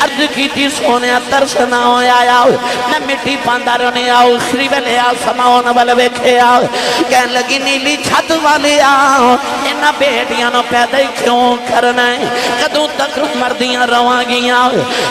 عرض کی تھی سونے ترس نہ آیا نہ مٹی پاندار نے آؤ خری والے آؤ سماؤن والے بیکھے آؤ کہنے لگی نیلی چھت والے آؤ انہ بیٹیاں نو پیدا ہی کیوں کرنا ہے کدوں تک مردیاں رواں گیاں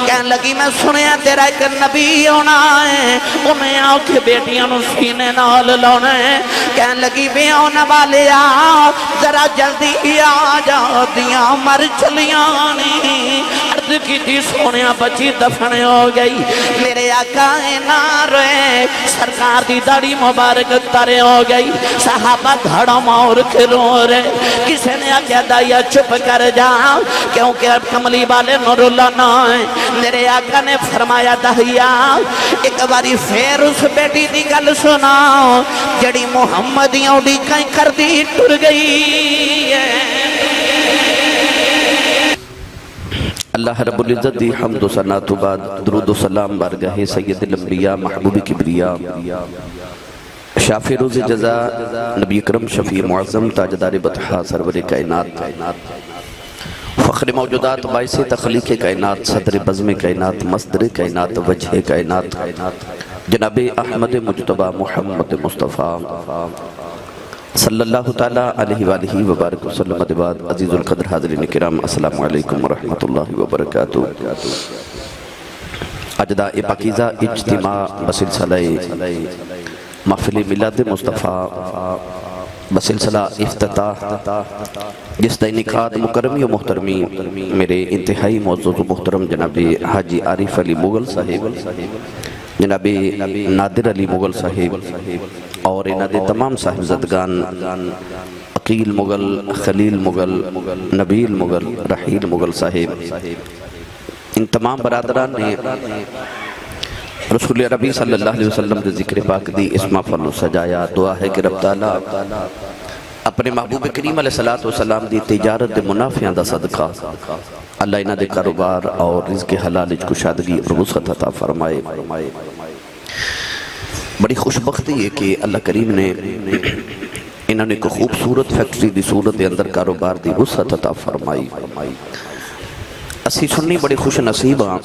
کہنے لگی میں سنیا تیرا ایک نبی ہونا ہے انہیں آؤ کہ بیٹیاں نو سینے نال لانا ہے کہنے لگی بے ہونا والے آؤ ذرا جلدی آ جاؤ دیاں مر چلیاں نہیں عرض کی تھی سونیا بچی دفن ہو گئی میرے آقا نہ روئے سرکار دی داڑھی مبارک ترے ہو گئی صحابہ دھڑا مور کے رو رہے کسی نے آکیا دایا چپ کر جاؤ کیونکہ اب کملی والے نور اللہ نہ ہیں میرے آقا نے فرمایا دہیا ایک باری پھر اس بیٹی دی گل سناؤ جڑی محمدیوں دی کہیں کر دی ٹر گئی ہے اللہ رب العزت دی حمد و ثناء بعد درود و سلام بارگاہ سید الانبیاء محبوب کبریا شافع روز جزا نبی اکرم شفیع معظم تاجدار بطحا سرور کائنات فخر موجودات باعث تخلیق کائنات صدر بزم کائنات مصدر کائنات وجہ کائنات جناب احمد مجتبہ محمد مصطفیٰ صلی اللہ تعالیٰ علیہ وآلہ وبارک وسلم بعد عزیز القدر حاضرین کرام السلام علیکم ورحمۃ اللہ وبرکاتہ اجداء پاکیزہ اجتماع بسلسلہ محفل میلاد مصطفیٰ بسلسلہ افتتاح جس دا انعقاد مکرمی و محترمی میرے انتہائی معزز و محترم جناب حاجی عارف علی مغل صاحب جناب نادر علی مغل صاحب اور انہاں دے تمام صاحبزدگان عقیل مغل خلیل مغل نبیل مغل رحیل مغل صاحب ان تمام برادران نے رسول ربی صلی اللہ علیہ وسلم دے ذکر پاک دی اسما فرنو سجایا دعا ہے کہ رب تعالیٰ اپنے محبوب کریم علیہ السلام دی تجارت دے منافعہ دا صدقہ اللہ انہاں دے کاروبار اور رزق حلال کشادگی اور وسعت عطا فرمائے بڑی خوشبختی ہے کہ اللہ کریم نے انہوں نے ایک خوبصورت فیکٹری دی صورت دے اندر کاروبار دی وسعت عطا فرمائی اسی سننی بڑی خوش نصیب ہاں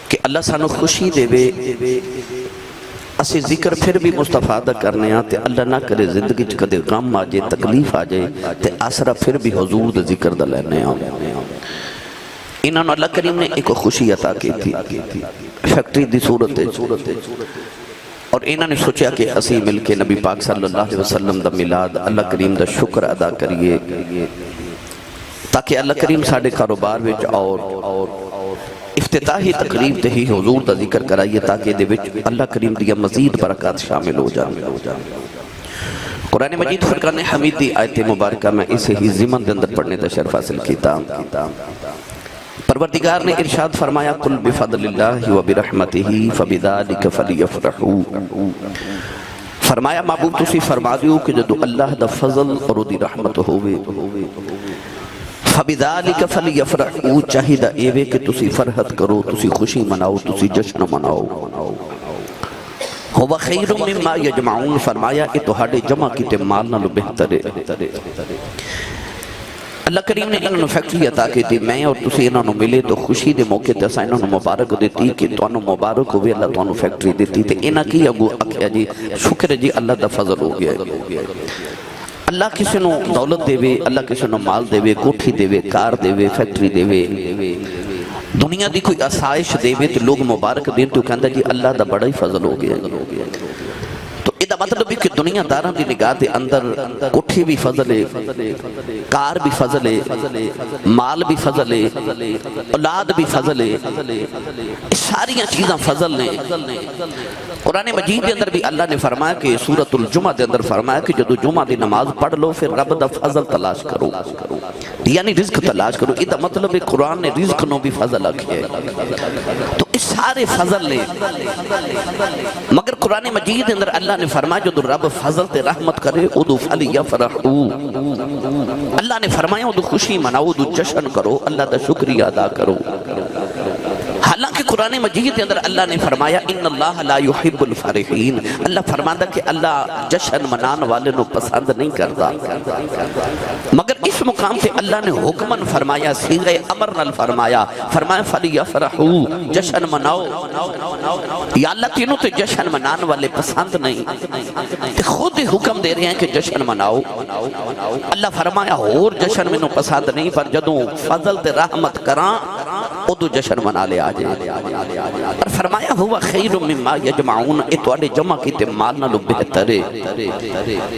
کہ اللہ سانو خوشی دے وے اسی ذکر پھر بھی مستفادہ کرنے آتے اللہ نہ کرے زندگی چکدے غم آ جائے تکلیف آ جائے تے آسرہ پھر بھی حضور دے ذکر دا لینے آؤں انہوں نے اللہ کریم نے ایک خوشی عطا کی تھی فیکٹری دی صورت اور انہوں نے سوچا کہ اسی مل کے نبی پاک صلی اللہ علیہ وسلم دا میلاد اللہ کریم دا شکر ادا کریے تاکہ اللہ کریم ساڑھے کاروبار وچ اور افتتاحی تقریب تے ہی حضور دا ذکر کرائیے تاکہ دے وچ اللہ کریم دیا مزید برکات شامل ہو جائے قرآن مجید فرقان حمید دی آیت مبارکہ میں اسے ہی زمن دے اندر پڑھنے دا شرف حاصل کیتا پروردگار نے ارشاد فرمایا قل بفضل اللہ و برحمتہ فبذالک فلیفرحوا فرمایا محبوب تسی فرما دیو کہ جدو اللہ دا فضل اور دی رحمت ہوئے فبذالک فلیفرحوا چاہیدہ ایوے کہ تسی فرحت کرو تسی خوشی مناؤ تسی جشن مناؤ ہوا خیر مما یجمعون فرمایا کہ تہاڑے جمع کیتے مال نالو بہتر ہے اللہ کریم نے انہوں نے فیکٹری عطا کی تھی میں اور تسی انہوں نے ملے تو خوشی دے موقع تے اساں انہوں نے مبارک دیتی کہ تو انہوں مبارک ہوئے اللہ تو انہوں فیکٹری دیتی تے انہاں کی اگو اکھیا جی شکر ہے جی اللہ دا فضل ہو گیا اللہ کسی نو دولت دے وے اللہ کسی نو مال دے وے کوٹھی دے وے کار دے وے فیکٹری دے وے دنیا دی کوئی آسائش دے وے تو لوگ مبارک دیں تو کہندہ جی اللہ دا بڑا ہی فضل ہو گیا تو ادھا مطلب ہے کہ دنیا داران دی نگاہ دے اندر کوٹھی بھی فضل ہے کار بھی فضل ہے مال بھی فضل ہے اولاد بھی فضل ہے اس ساریاں چیزاں فضل نے قرآن مجید دے اندر بھی اللہ نے فرمایا کہ سورۃ الجمعہ دے اندر فرمایا کہ جدو جمعہ دی نماز پڑھ لو پھر رب دا فضل تلاش کرو یعنی رزق تلاش کرو ادھا مطلب ہے قرآن نے رزق نو بھی فضل آکھیا ہے تو اس سارے فضل نے مگر قرآن مجید دے اندر اللہ نے فرمایا جو رب فضل تے رحمت کرے ادو فلیفرحو اللہ نے فرمایا ادو خوشی مناؤ ادو جشن کرو اللہ دا شکریہ ادا کرو حالانکہ قرآن مجید کے اندر اللہ نے فرمایا ان اللہ لا يحب الفرحین، اللہ فرماتا کہ اللہ جشن منان والے نو پسند نہیں کرتا، مگر اس مقام پہ اللہ نے حکمن فرمایا، صیغہ امر نال فرمایا فَلْيَفْرَحُوا، جشن مناؤ۔ یا اللہ تینوں تے جشن منان والے پسند نہیں، تے خود ہی حکم دے رہے ہیں کہ جشن مناؤ۔ اللہ فرمایا اور جشن میں نو پسند نہیں، پر جدوں فضل تے رحمت کراں ادو جشن منا لے آجے۔ اور فرمایا ہوا خیر مما یجمعون، اے تواڈے جمع کیتے مال نالوں بہتر ہے۔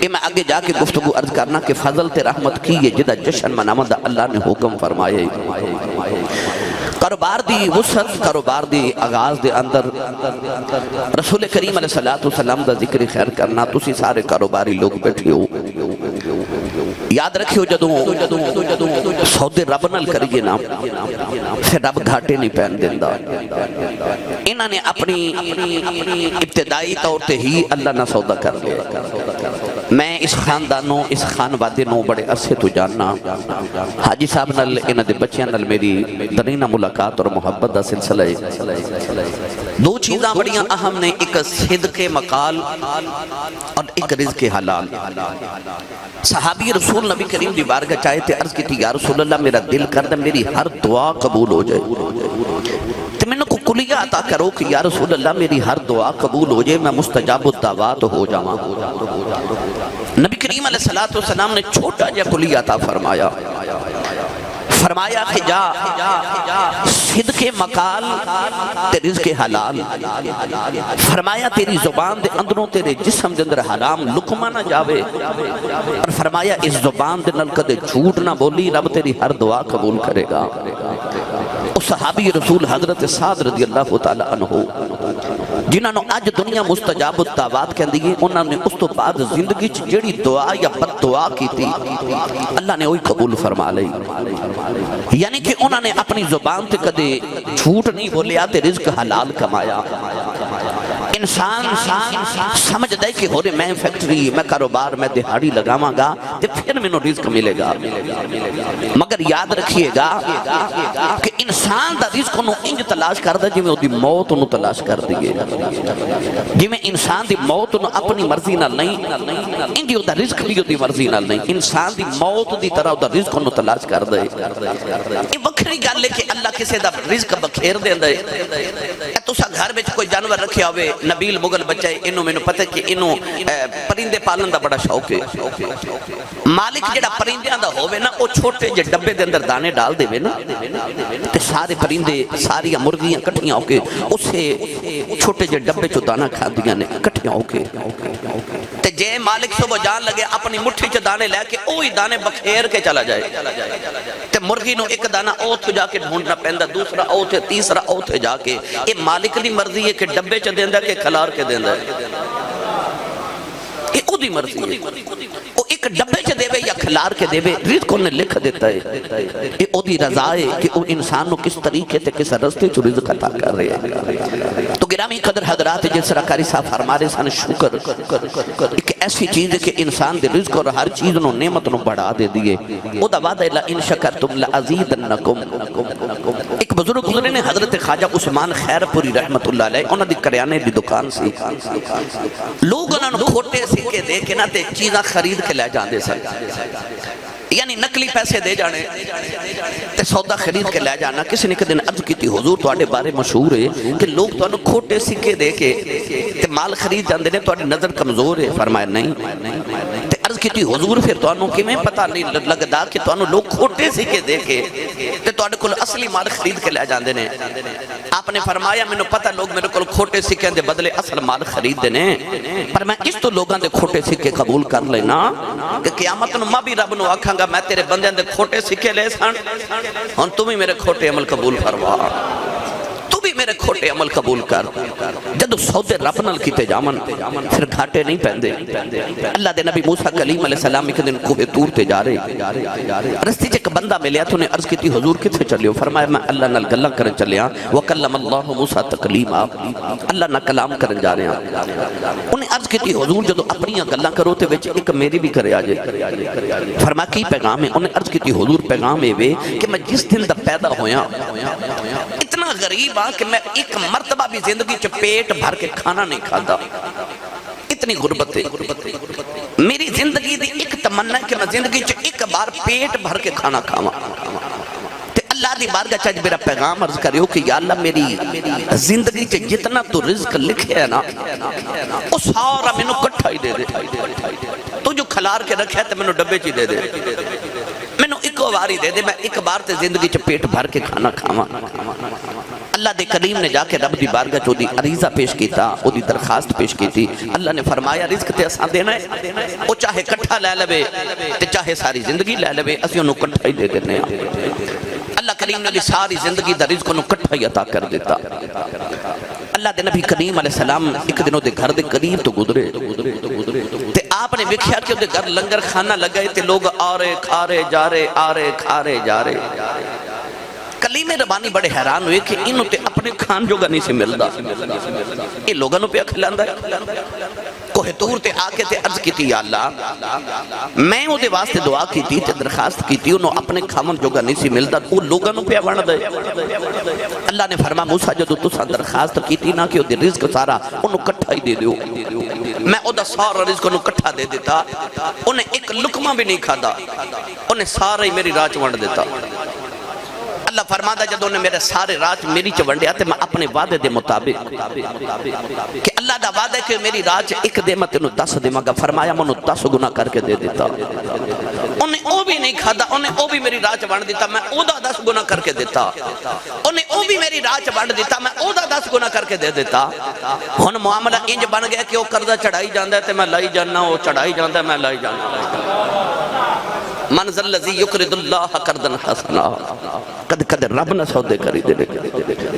اے میں آگے جا کے گفتگو عرض کرنا کہ فضل تے رحمت کی ہے جدا جشن مناون دا اللہ نے حکم فرمائے۔ کاروبار دی وسعت، کاروبار دی آغاز دے اندر رسول کریم علیہ السلام دا ذکر خیر کرنا، تسی سارے کاروباری لوگ بیٹھے ہو، یاد رکھیو جدوں سودے رب نال کریے نا پھر رب گھاٹے نہیں پہن دیندا۔ انہاں نے اپنی ابتدائی طور تے ہی اللہ نہ سودا کر لیا۔ میں اس خاندانوں اس خانوادے نو بڑے عرصے تو جاننا، حاجی صاحب نال انہاں دے بچیاں نال میری درینہ ملاقات اور محبت دا سلسلہ ہے۔ دو چیزاں بڑیاں اہم نے، ایک صدق مقال اور ایک رزق حلال۔ صحابی رسول نبی کریم دی بارگاہ چاہے تے عرض کی تھی یا رسول اللہ میرا دل کردہ میری ہر دعا قبول ہو جائے، تو میں نے کو کلیہ عطا کرو کہ یا رسول اللہ میری ہر دعا قبول ہو جائے، میں مستجاب الدعوات ہو جاواں۔ نبی کریم علیہ السلام نے چھوٹا جا کلیہ عطا فرمایا، فرمایا کہ جا صدق مقال تے رزق حلال، فرمایا تیری زبان دے اندروں تیرے جسم دے اندر حرام لقمہ نہ جاوے، اور فرمایا اس زبان دے نال کدے جھوٹ نہ بولی، رب تیری ہر دعا قبول کرے گا۔ اس صحابی رسول حضرت سعد رضی اللہ تعالیٰ عنہ جنہاں نو اج دنیا مستجاب الدعوات کہندی ہے، انہاں نے اس تو بعد زندگی چ جڑی دعا یا بد دعا کی تھی اللہ نے وہی قبول فرما لئی۔ یعنی کہ انہوں نے اپنی زبان تے کدے جھوٹ نہیں بولیا تے رزق حلال کمایا۔ انسان سمجھ دے کہ ہو رہے میں فیکٹری میں کاروبار میں دہاڑی لگاواں گا تے پھر میں نو رزق ملے گا، مگر یاد رکھیے گا کہ انسان دا رزق نو انج تلاش کردا جویں اودی موت نو تلاش کر دیے، جویں انسان دی موت نو اپنی مرضی نال نہیں، انج دا رزق بھی اودی مرضی نال نہیں، انسان دی موت دی طرح دا رزق نو تلاش کر دے۔ یہ وکھری گل ہے کہ اللہ کسے دا رزق بکھیر دیندا ہے۔ تساں گھر وچ کوئی جانور رکھیا ہوئے، نبیل مغل بچہ ہے، انہوں میں نے پتہ کہ انہوں پرندے پالن دا بڑا شوق ہے، مالک جڑا پرندیاں دا ہوئے نا وہ چھوٹے جے ڈبے دے اندر دانے ڈال دے نا، تے سارے پرندے ساری مرغیاں کٹھیاں ہو کے اسے چھوٹے جے ڈبے چو دانا کھا دیاں نے کٹھیاں ہو کے، تے جے مالک صبح جان لگے اپنی مٹھی چ دانے لے کے اوہی دانے بکھیر کے چلا جائے، تے مرغی نو ایک دانا اوتھ جا کے ڈھونڈنا پیندا، دوسرا اوتھ، تیسرا اوتھ جا کے۔ یہ مالک دی مرضی ہے کہ ڈبے چ دیندا کہ کھلار کے دیندا ہے، یہ او دی مرضی ہے، وہ ایک ڈبے چ دے یا کھلار کے دے، رزق انہیں لکھ دیتا ہے، یہ او دی رضا ہے کہ وہ انسان نو کس طریقے تے کس رستے چ رزق عطا کر رہے ہیں۔ تو گرامی قدر حضرات، جس طرح قاری صاحب فرما رہے سن، شکر ایک ایسی چیز ہے کہ انسان دے رزق اور ہر چیز نو نعمت نو بڑھا دے دیئے۔ او دا وعدہ ہے لَإِن شَكَرْتُمْ لَأَزِيدَنَّكُمْ۔ ایک بزرگ گزرے نے حضرت خواجہ عثمان خیر پوری رحمت اللہ علیہ، انہاں دی کریانے دی دکان سی، لوگ انہاں نو کھوٹے سکے دے کے نہ تے چیزاں خرید کے لے جاندے سن، یعنی نقلی پیسے دے جانے تے سودا خرید کے لے جانا۔ کسی نے ایک دن عرض کی تھی حضور تواڈے بارے مشہور ہے کہ لوگ تانوں کھوٹے سکے دے کے تے مال خرید جاندے نے، تواڈی نظر کمزور ہے۔ فرمایا نہیں۔ تے عرض کی تھی حضور پھر تانوں کیویں پتہ نہیں لگدا کہ تانوں لوگ کھوٹے سکے دے کے تے تواڈے کول اصلی مال خرید کے لے جاندے نے؟ آپ نے فرمایا مینوں پتہ لوگ میرے کول کھوٹے سکے دے بدلے اصل مال خرید دے نے، پر میں اس تو لوگاں دے کھوٹے سکے قبول کر لینا کہ قیامت نو میں بھی رب نو آکھاں گا میں تیرے بندیاں دے کھوٹے سکے لے سن، ہن تو بھی میرے کھوٹے عمل قبول فرما، تو بھی میرے کھوٹے عمل قبول کر۔ جدو سودے رب نال کیتے جامن پھر گھاٹے نہیں پیندے۔ اللہ دے نبی موسیٰ کلیم علیہ السلام ایک دن کوہ طور تے جا رہے، رستے چ ایک بندہ ملیا تو نے عرض کی تھی حضور کتھے چلے ہو؟ فرمایا میں اللہ نال گلاں کرن چلیا، وکلم اللہ موسیٰ تکلیما، اللہ نال کلام کرن جا رہے ہیں۔ انہیں عرض کی تھی حضور جدو اپنی گلاں کرو تے وچ ایک میری بھی کرے آجے۔ فرمایا کی پیغام ہے؟ انہیں عرض کی تھی حضور پیغام ہے کہ میں جس دن دا پیدا ہویا اتنا غریب آ کہ میں ایک مرتبہ بھی زندگی چ پیٹ بھر کے کھانا نہیں کھاتا، اتنی غربت ہے۔ میری زندگی دی ایک تمنا ہے کہ میں زندگی چ ایک بار پیٹ بھر کے کھانا کھاواں۔ اللہ دی بارگاہ چ میرا پیغام عرض کریو کہ یا اللہ میری زندگی چ جتنا تو رزق لکھے ہے نا وہ سارا مینوں کٹھا ہی دے دے، تو جو کھلار کے رکھے ہے تے مینوں ڈبے چ دے دے، مینوں ایک واری دے دے، میں ایک بار تے زندگی چ پیٹ بھر کے کھانا کھاواں۔ اللہ دے کریم نے جا کے رب دی بارگاہ چ دی عریضہ پیش کیتا، او دی درخواست پیش کیتی۔ اللہ نے فرمایا رزق تے اساں دینا ہے، او چاہے کٹھا لے لوے تے چاہے ساری زندگی لے لوے، اسی اونوں کٹھا ہی دے دینے ہاں۔ اللہ کریم نے ساری زندگی دا رزق انہوں کٹھا ہی عطا کر دیتا۔ اللہ دے نبی کریم علیہ السلام ایک دنوں دے گھر دے قریب تو گزرے تے آپ نے ویکھیا کہ دے گھر لنگر کھانا لگائے تے لوگ آ رہے کھا رہے جا رہے، آ رہے کھا رہے جا رہے۔ کلیم ربانی بڑے حیران ہوئے کہ انہوں تے اپنے کھان جو گا نہیں سے ملدا، یہ لوگاں نوں پہ کھلاندا ہے۔ کوہ طور تے آ کے تے عرض کیتی یا اللہ میں او دے واسطے دعا کیتی تے درخواست کیتی، انہوں اپنے کھاون جو گا نہیں سی ملدا، وہ لوگاں نوں پہ ون دے۔ اللہ نے فرمایا موسیٰ جدو تساں درخواست کیتی نا کہ او دے رزق سارا انہوں کٹھا ہی دے دیو، میں او دا سارا رزق انہوں کٹھا دے دیتا، انہیں ایک لقمہ بھی نہیں کھادا، انہیں سارا ہی میری راہ ونڈ دیتا۔ اللہ فرماتا جدوں نے میرے سارے راج میری چونڈیا تے میں اپنے وعدے دے مطابق کہ اللہ دا وعدہ ہے کہ میری راج ایک دے میں تینوں 10 دے مگا، فرمایا منو 10 گنا کر کے دے دیتا، انہیں او بھی نہیں کھادا، انہیں او بھی میری راج ونڈ دیتا، میں او دا 10 گنا کر کے دیتا، انہیں او بھی میری راج ونڈ دیتا، میں او دا 10 گنا کر کے دے دیتا۔ ہن معاملہ انج بن گیا کہ او قرضہ چڑھائی جاندا ہے تے میں لائی جاننا، او چڑھائی جاندا ہے میں لائی جاننا۔ منزل الذی یقرض اللہ قرضا حسنا، کد رب نہ سودے کری دے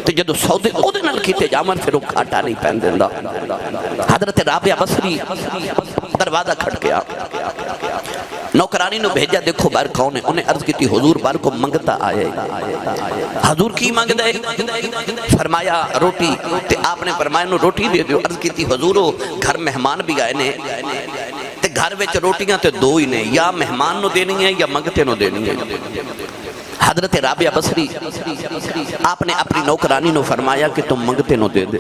تے جدو سودے او دے نال کیتے جاون پھر او گھاٹا نہیں پین دیندا۔ حضرت رابعہ بصری دروازہ کھڑکیا، نوکرانی نو بھیجا دیکھو باہر کون ہے، انہیں عرض کیتی حضور باہر کو منگتا آئے۔ حضور کی مانگ دے؟ فرمایا روٹی، تے آپ نے فرمایا نو روٹی دے دیو۔ عرض کیتی حضورو گھر مہمان بھی آئے نے تے گھر وچ روٹیاں تے دو ہی نے، یا مہمان نو دینی ہے یا منگتے نو دینی ہے۔ حضرت رابعہ بصری آپ نے اپنی نوکرانی نو فرمایا کہ تم منگتے نو دے دے،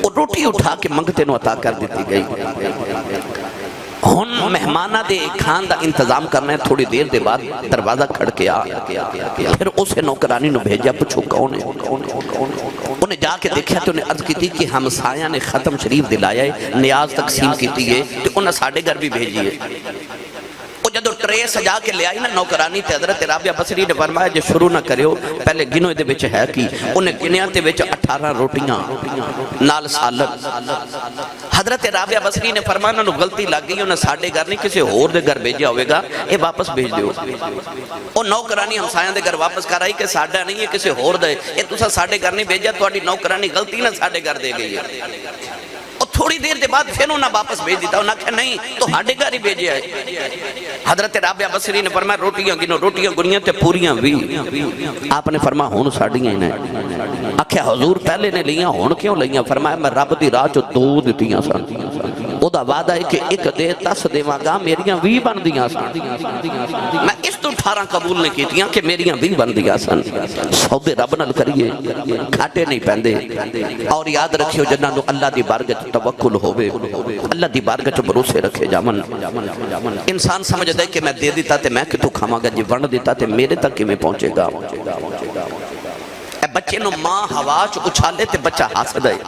اور روٹی اٹھا کے منگتے نو عطا کر دیتی گئی۔ ہن مہمانہ دے کھان دا انتظام کرنا ہے، تھوڑی دیر دے بعد دروازہ کھڑکیا، پھر اسے نوکرانی نو بھیجا، پوچھو کون ہے؟ انہیں جا کے دیکھا تو انہیں عرض کی تھی کہ ہمسایہ نے ختم شریف دلایا ہے، نیاز تقسیم کیتی ہے، تو انہیں ساڑھے گھر بھی بھیجی ہے۔ جدو ٹرے سجا کے لے آئی نا نوکرانی تے حضرت رابعہ بصری نے فرمایا جو شروع نہ کریو، پہلے گنو دے وچ ہے کی، انہیں گنیاں تے وچ 18 روٹیاں نال سالن۔ حضرت رابعہ بصری نے فرمایا انہوں غلطی لگ گئی، انہیں ساڑھے گھر نہیں کسی اور دے گھر بھیجیا ہوئے گا، اے واپس بھیج دیو۔ وہ نوکرانی ہمسایاں دے گھر واپس کر آئی کہ ساڑھا نہیں ہے کسی اور دے، اے تسا ساڑھے گھر نہیں بھیجیا، تواڈی نوکرانی غلطی نہ ساڑھے گھر دے گئی ہے۔ تھوڑی دیر دے بعد پھر انہوں واپس بھیج دیتا، انہوں نے کہا نہیں تو ہاڑے گھر ہی بھیجیا ہے۔ حضرت رابعہ بصری نے فرمایا روٹیاں گنو، روٹیاں گنیاں تے پوریاں بھی۔ آپ نے فرمایا ہون ساڑیاں ہی نے۔ آکھیا حضور پہلے نے لیاں ہون کیوں لیاں؟ فرمایا میں رب دی راہ چو 2 دتیاں سن، او دا وعدہ ہے کہ ایک دے 10 دیواں گا، میریاں 20 بن دیاں سن، میں اس تو 18 قبول نے کیتیاں کہ میریاں 20 بن دیاں سن۔ سودے رب نال کریے، گھاٹے نہیں پیندے، اور یاد رکھیو جنہاں نو اللہ دی بارگاہ توکل ہوئے، اللہ دی بارگاہ چ بھروسے رکھے جامن۔ انسان سمجھدا ہے کہ میں دے دیتا تے میں کتوں کھاواں گا، جی ونڈ دیتا تے میرے تک کیویں پہنچے گا۔ اے بچے نو ماں ہوا چ اچھالے تے بچہ ہسدا ہے،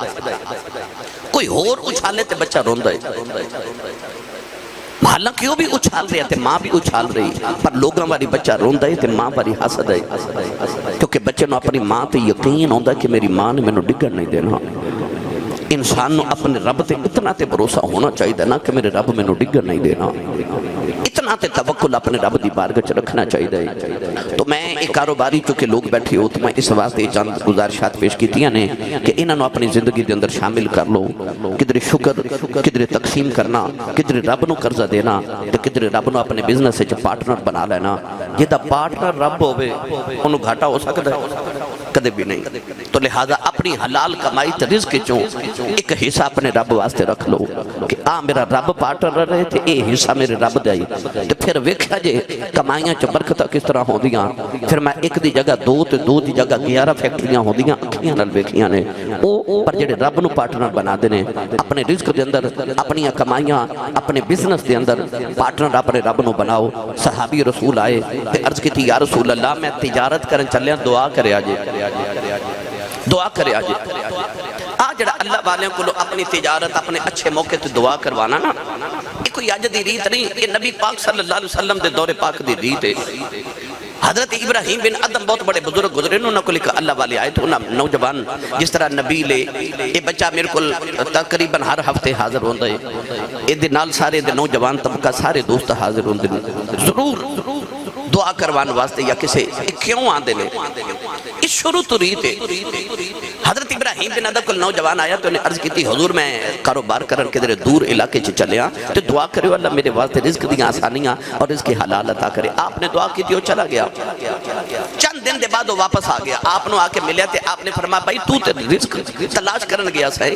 کوئی اور اچھالے تے بچہ روندا ہے۔ حالانکہ وہ بھی اچھال رہے تے ماں بھی اچھال رہی، پر لوگاں واری بچہ روندا ہے تے ماں واری ہسدا ہے، کیونکہ بچے نو اپنی ماں تے یقین ہوندا ہے کہ میری ماں نے مینوں ڈگن نہیں دینا۔ انسان نو اپنے رب تے اتنا تے بھروسہ ہونا چاہیے نا کہ میرے رب میں نو ڈگر نہیں دینا، اتنا تے توکل اپنے رب دی بارگاہ چ رکھنا چاہیے۔ تو میں ایک کاروباری چونکہ لوگ بیٹھے ہو تو میں اس واسطے چند گزارشات پیش کیتیاں نے کہ انہاں نو اپنی زندگی دے اندر شامل کر لو، کدھر شکر، کدھر تقسیم کرنا، کدھر رب نو قرضہ دینا، تے کدھر رب نو اپنے بزنس وچ پارٹنر بنا لینا۔ جے دا پارٹنر رب ہوے اونوں گھاٹا ہو سکدا ہے؟ کدے بھی نہیں. تو لہذا اپنی حلال کمائی تے رزق چوں ایک حصہ اپنے رب واسطے رکھ لو کہ میرا رب پارٹنر رہے تے اے حصہ میرے رب دا ہی. تے پھر ویکھیا جے کمائیاں چ برکتاں کس طرح ہوندیاں. پھر میں ایک دی جگہ 2 تے 2 دی جگہ 11 فیکٹریاں ہوندیاں اکھیاں نال ویکھیاں نے. او پر جڑے رب نو پارٹنر بنا دے نے اپنے رزق دے اندر اپنی کمائیاں اپنے بزنس دے اندر پارٹنر اپنے رب نو بناؤ. صحابی رسول آئے تے عرض کی یا رسول اللہ میں تجارت کرن چلیا دعا کرے آجے دعا کرے آجے. جڑا اللہ والوں کو اپنی تجارت اپنے اچھے موقع تے دعا کروانا نا یہ کوئی اج دی ریت نہیں. یہ نبی پاک صلی اللہ علیہ وسلم دے دور پاک دی ریت ہے. حضرت ابراہیم بن ادم بہت بڑے بزرگ گزرے انہوں کو لکھا اللہ والے آئے تو نوجوان جس طرح نبی لے یہ بچہ میرے کو تقریباً ہر ہفتے حاضر ہوندہ ہے. یہ نال سارے دے نوجوان طبقہ سارے دوست حاضر ہوندے ضرور دعا کروان واسطے یا کسے کیوں آندے لے. اس شروع تو ریت ہے. حضرت ابراہیم بن ادم کو نوجوان آیا تو انہیں عرض کی تھی حضور میں کاروبار کرن کے در دور علاقے چ چلے تو دعا کرے اللہ میرے واسطے رزق دیاں آسانیاں اور رزق حلال عطا کرے. آپ نے دعا کی تھی وہ چلا گیا. چند دن دے بعد وہ واپس آ گیا. آپ نے آ کے ملیا تے آپ نے فرمایا بھائی تو تے رزق تلاش کرن گیا سائے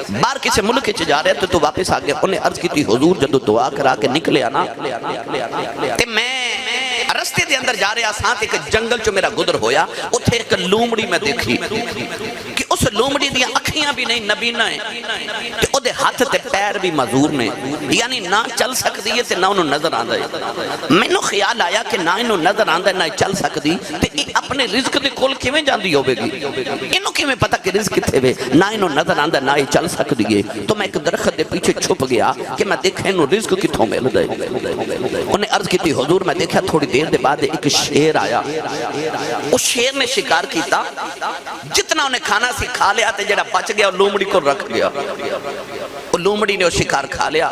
باہر کسی ملک چ جا رہا تو واپس آ گیا. انہیں عرض کی تھی حضور جدو دعا کرا کے نکلے آنا تے میں رستے دے اندر جا رہا ساتھ ایک جنگل جو میرا گدر ہویا اتھے ایک لومڑی میں دیکھی کہ اس لومڑی دیا اکھیاں بھی نہیں نبینہ ہیں کہ او دے ہاتھ تے پیر بھی مزور نے یعنی نہ چل سکتی ہے تے نہ انہوں نظر آندہ ہے. میں نو خیال آیا کہ نہ انہوں نظر آندہ ہے نہ چل سکتی تے اپنے رزق دے کول کیویں جاندی ہوئے گی. انہوں کیویں پتا کہ رزق کتے ہوئے نہ انہوں نظر آندہ نہ ہی چل سکتی ہے. تو میں ایک درخت دے پیچھے چھپ گیا کہ میں دیکھا انہوں رزق کتوں مل دے. انہیں عرض کی تھی حضور میں دیکھا تھوڑی دیر دے بعد ایک شیر آیا. اس شیر نے شکار کیتا جتنا انہیں کھانا سی کھا لیا تے جڑا بچ گیا اور لومڑی کو رکھ گیا. وہ لومڑی نے وہ شکار کھا لیا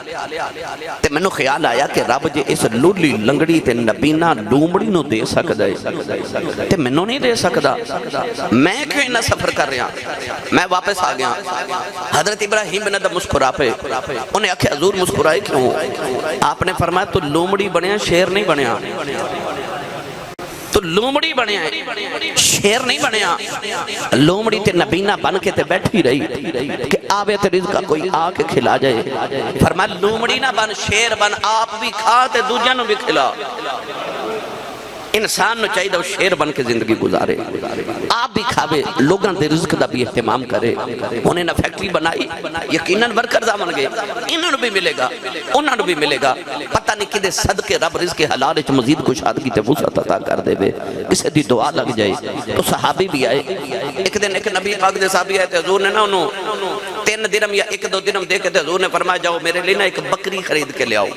تے میں نو خیال آیا کہ رب جے اس لولی لنگڑی تے نبینہ لومڑی نو دے سکتا ہے تے میں نو نہیں دے سکتا. میں کیوں نہ سفر کر رہا. میں واپس آ گیا. حضرت ابراہیم بن ادم مسکرا پہ انہیں آکھے حضور مسکرائے کیوں. آپ نے فرمایا تو لومڑی بنیا شیر نہیں بنیا. تو لومڑی بنیا ہے شیر نہیں بنیا. لومڑی تے نبینہ بن کے تے بیٹھی رہی کہ آوے تے رزقہ کوئی آ کے کھلا جائے. فرمایا لومڑی نہ بن شیر بن آپ بھی کھا تے دوجہ نو بھی کھلا. انسان نو چاہیے وہ شیر بن کے زندگی گزارے آپ بھی کھاوے لوگاں دے رزق دا بھی اہتمام کرے. انہیں نہ فیکٹری بنائی یقیناً ورکر زامن گئے انہوں نے بھی ملے گا انہوں نے بھی ملے گا. پتہ نہیں کدے صدقے رب رزق حلال وچ مزید کشادگی تے وسعت عطا کر دے وے کسے دی دعا لگ جائے. تو صحابی بھی آئے. ایک دن ایک نبی پاک دے صحابی آئے تے حضور نے نا انہوں 3 درہم یا 1-2 درہم دے کے تے حضور نے فرمایا جاؤ میرے لیے نا ایک بکری خرید کے لے آؤ.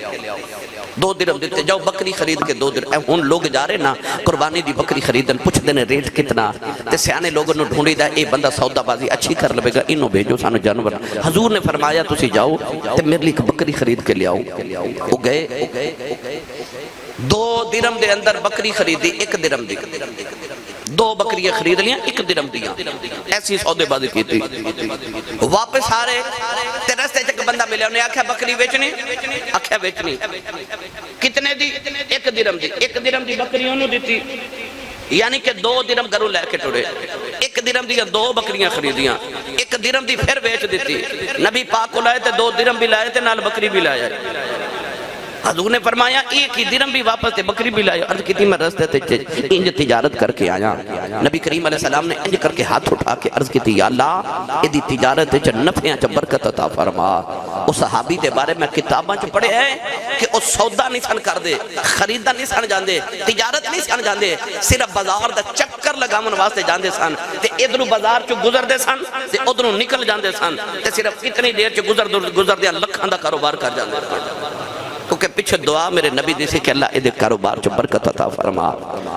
2 درہم دیتے جاؤ بکری خرید کے 2 درہم. ان لوگ جا رہے نا قربانی دی بکری خریدن پوچھ دینے ریٹ کتنا تے سیانے لوگوں نے ڈھونڈی دا اے بندہ سودا بازی اچھی کر لے گا انہوں بھیجو سانو جانور. حضور نے فرمایا تسی جاؤ تے میرے لیے ایک بکری خرید کے لے آؤ. وہ گئے 2 درہم دے اندر بکری خریدی 1 درہم دی 2 بکریاں خرید لیاں 1 درہم دیاں ایسی سودے بازی کی تھی. واپس آ رہے تے رستے چک بندہ ملے انہیں آکھا بکری بیچنی آکھا بیچنی کتنے دی 1 درہم دی 1 درہم دی بکری انہوں دیتی یعنی کہ 2 درہم گھروں لے کے ٹوڑے. 1 درہم دی 2 بکریاں خریدیاں 1 درہم دی پھر بیچ دیتی. نبی پاک کو لائے تے 2 درہم بھی لائے تے نال بکری بھی لائے. حضور نے فرمایا 1 درہم بھی واپس تے بکری بھی لائے. عرض کیتی میں رستے تے انج تجارت کر کے آیا. نبی کریم علیہ السلام نے انج کر کے ہاتھ اٹھا کے عرض کیتی یا اللہ ایدی تجارت تے نفعیاں چ برکت عطا فرما. اس صحابی دے بارے میں کتاباں چ پڑھے ہیں کہ او سودا نہیں سن کر دے خریدا نہیں سن جاندے تجارت نہیں سن جاندے صرف بازار دا چکر لگاون واسطے جاندے سن تے ادھروں بازار چ گزردے سن تے ادھروں نکل جاندے سن تے صرف اتنی دیر چ گزردے لکھاں دا کاروبار کر جاندے سن. کیونکہ پیچھے دعا میرے نبی دی سی کہ اللہ ایدے کاروبار چو برکت عطا فرما.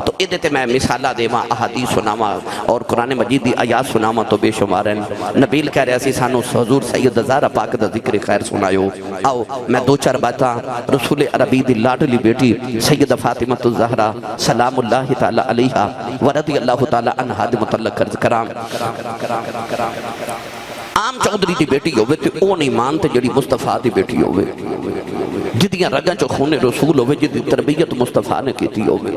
تو ایدے تے میں مثالہ دیواں احادیث سناواں اور قرآن مجید دی آیات سناواں تو بے شمار ہیں. نبیل کہہ رہے اسی سانو حضور سید زہرا پاک دا ذکر خیر سنایو. آؤ میں 2-4 باتاں رسول عربی دی لاڈلی بیٹی سید فاطمہ الزہرا سلام اللہ تعالی علیہا ورضی اللہ تعالی عنہا دے متعلق کرام. عام چودھری دی بیٹی ہوئے تے او نہیں مانتے جڑی مصطفیٰ دی بیٹی ہوئے جدیاں رگاں چو خون رسول ہوئے جدی تربیت مصطفیٰ نے کیتی ہوئے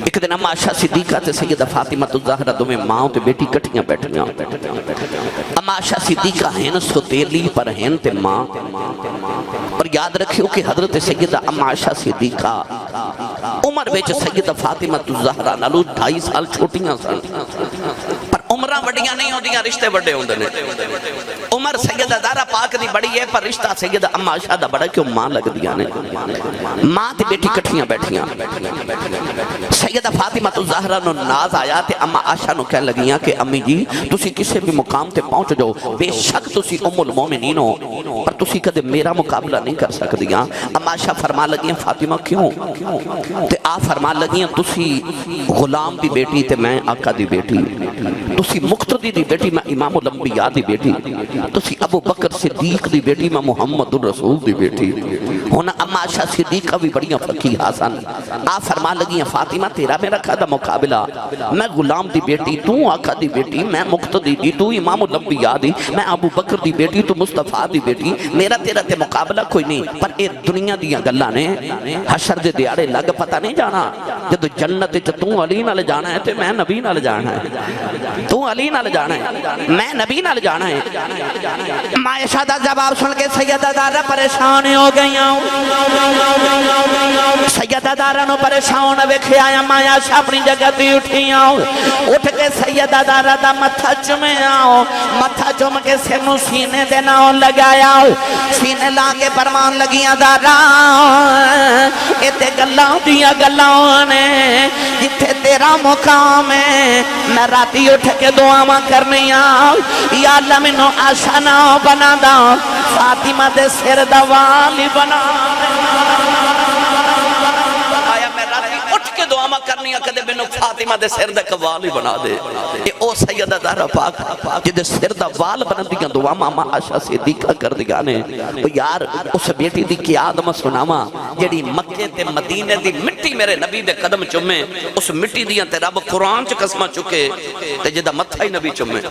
ایک دن اما عائشہ صدیقہ تے سیدہ فاطمہ الزہرا دو میں ماں تے بیٹی کٹھیاں بیٹھیاں اما عائشہ صدیقہ ہیں ستیلی پر ہیں تے ماں اور یاد رکھیو کہ حضرت سیدہ اما عائشہ صدیقہ عمر بیچ سیدہ فاطمہ الزہرا نالو 2.5 سال چھوٹیاں سن پر عمرہ بڑیاں نہیں ہوندیاں رشتے بڑے ہوندے نے عمر سیدہ زہرا پاک دی بڑی ہے پر رشتہ سیدہ اما عائشہ دا بڑا کیوں ماں لگ دیا نے ماں تے بیٹی کٹھیاں بیٹھیاں سیدہ فاطمہ الزہرا نو ناز آیا تے اما عائشہ نو کہنے لگیاں کہ امی جی تسی کسے بھی مقام تے پہنچ جاؤ بے شک تسی ام المومنین ہو پر تسی کدے میرا مقابلہ نہیں کر سکدیاں اما عائشہ فرما لگیاں فاطمہ کیوں تے آپ فرما لگیاں تسی غلام دی بیٹی تے میں آقا دی بیٹی تسی مقتدی دی بیٹی میں امام الانبیاء دی بیٹی تسی ابو بکر صدیق دی بیٹی میں محمد الرسول دی بیٹی ہونا اما عائشہ صدیقہ بھی بڑیاں فقیہہ سن آپ فرما لگیاں فاطمہ تیرا میرا کھادا مقابلہ میں غلام دی بیٹی تو آقا دی بیٹی میں مقتدی دی تو امام الانبیاء دی میں ابو بکر دی بیٹی تو مصطفیٰ دی بیٹی میرا تیرا تے مقابلہ کوئی نہیں پر اے دنیا دیاں گلاں نے حشر دے دیارے لگ پتہ نہیں جانا جدو جنت تو علی نال جانا ہے تے میں نبی نال جانا ہے تو علی نال جانا ہے میں نبی نال جانا ہے عائشہ دا جواب سن کے سیدہ زہرا پریشان ہو گئیاں سیدہ زہرا نو پریشان ویکھے آیا عائشہ اپنی جگہ تے اٹھیاں اٹھ کے سیدہ زہرا دا متھا چومیا متھا چوم کے سر نو سینے دے نال لگایا سینے لا کے فرمان لگیاں زہرا اے تے گلاں دیاں گلاں نے جتھے تیرا مقام ہے میں راتی اٹھ کے دعاواں کرنیاں یا اللہ مینوں آشنا بنا دا فاطمہ دے سر دا والی بنا آیا میں راتی اٹھ کے دعاواں کرنیاں کدے مینوں فاطمہ دے سر دا والی بنا دے اے او سیدہ زہرا پاک جدے سر دا وال بنا دیاں دعا ماما عائشہ صدیقہ کر دیا نے یار اس بیٹی دی قیاد میں سناواں جڑی مکے تے مدینے دی مٹی میرے نبی دے قدم چومے اس مٹی دیاں تے رب قرآن چ قسمہ چکے تے جدا متھا ہی نبی چومے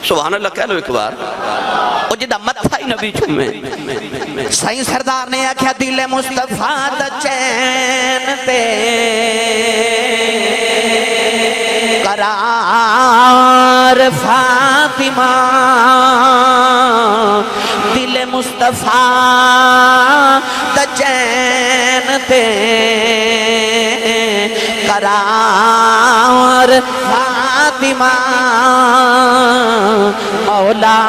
سبحان اللہ کہہ لو ایک بار او جدا متھا ہی نبی چومے سائیں سردار نے آکھیا دل مصطفیٰ دا چین تے قرار فاطمہ دل مصطفیٰ دا چین تے قرار فاطمہ مولا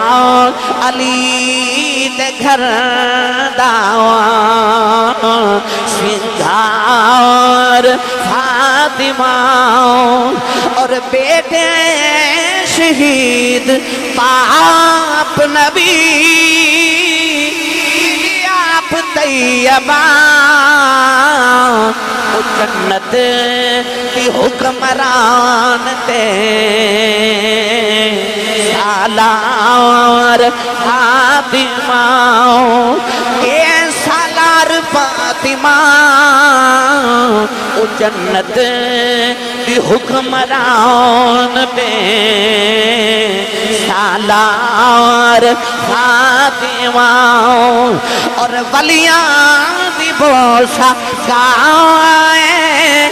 علی دے گھر داواں سنگار فاطمہ اور بیٹے شہید پاپ نبی آپ طیبہ جنت کی حکمران تے سالار فاطمہ اے سالار فاطمہ او جنت کی حکمران تے سالار فاطمہ اور ولیاں دی بوسا گائے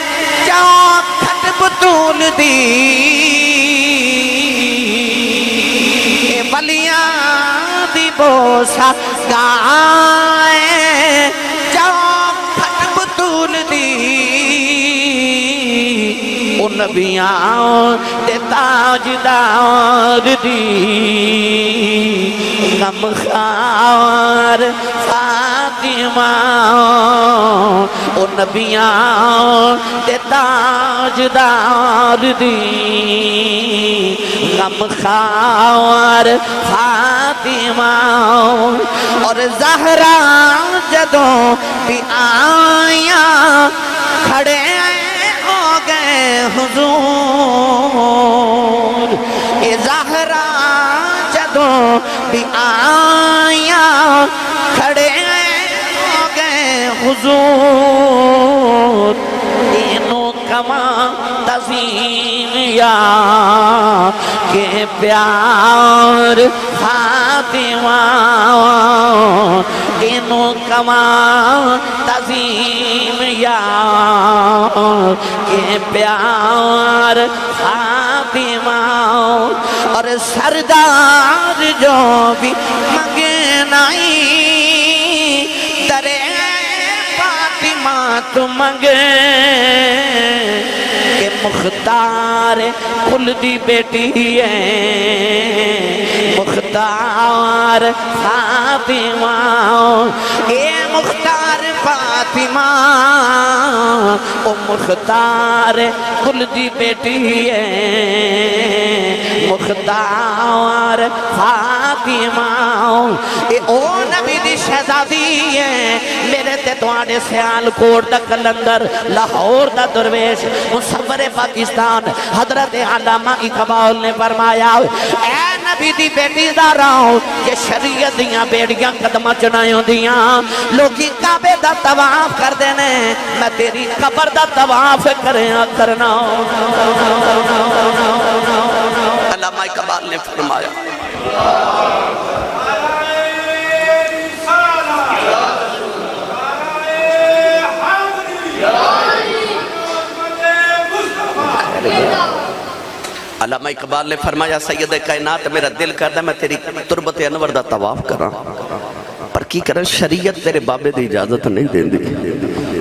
چوکھٹ بطول دی ولیاں دی بوسا گائے چوکھٹ بطول دی او نبیاں دے تاجدار دی غمخوار فاطمہ او نبیاں دے تاجدار دی غمخوار فاطمہ اور زہرا جدوں بھی آیاں کھڑے ہو گئے حضور اے زہرا جدوں بھی آیاں کھڑے ہو گئے حضور تینوں کماں تزیم یا کے پیار فاطمہ انو کما تعظیم یار کے پیار فاطمہ اور سردار جو بھی مگے نہیں درے فاطمہ تو مگے کہ مختار کل دی بیٹی ہے مختار فاطمہ اے مختار فاطمہ او مختار کل دی بیٹی ہے مختار فاطمہ اے او نبی دی شہزادی ہے میرے تے تواڈے سیال کوٹ دا کلندر لاہور دا درویش مصور پاکستان حضرت علامہ اقبال نے فرمایا اے نبی دی بیٹی دا راؤ یہ شریعت دیاں بیڑیاں قدمہ چنائیوں دیاں لوگی کعبے دا طواف کر دینے میں تیری قبر دا طواف کرنا علامہ اقبال نے فرمایا علامہ اقبال نے فرمایا سید کائنات میرا دل کردا میں تیری تربت انور دا طواف کراں پر کی کرن شریعت تیرے بابے دی اجازت نہیں دیندی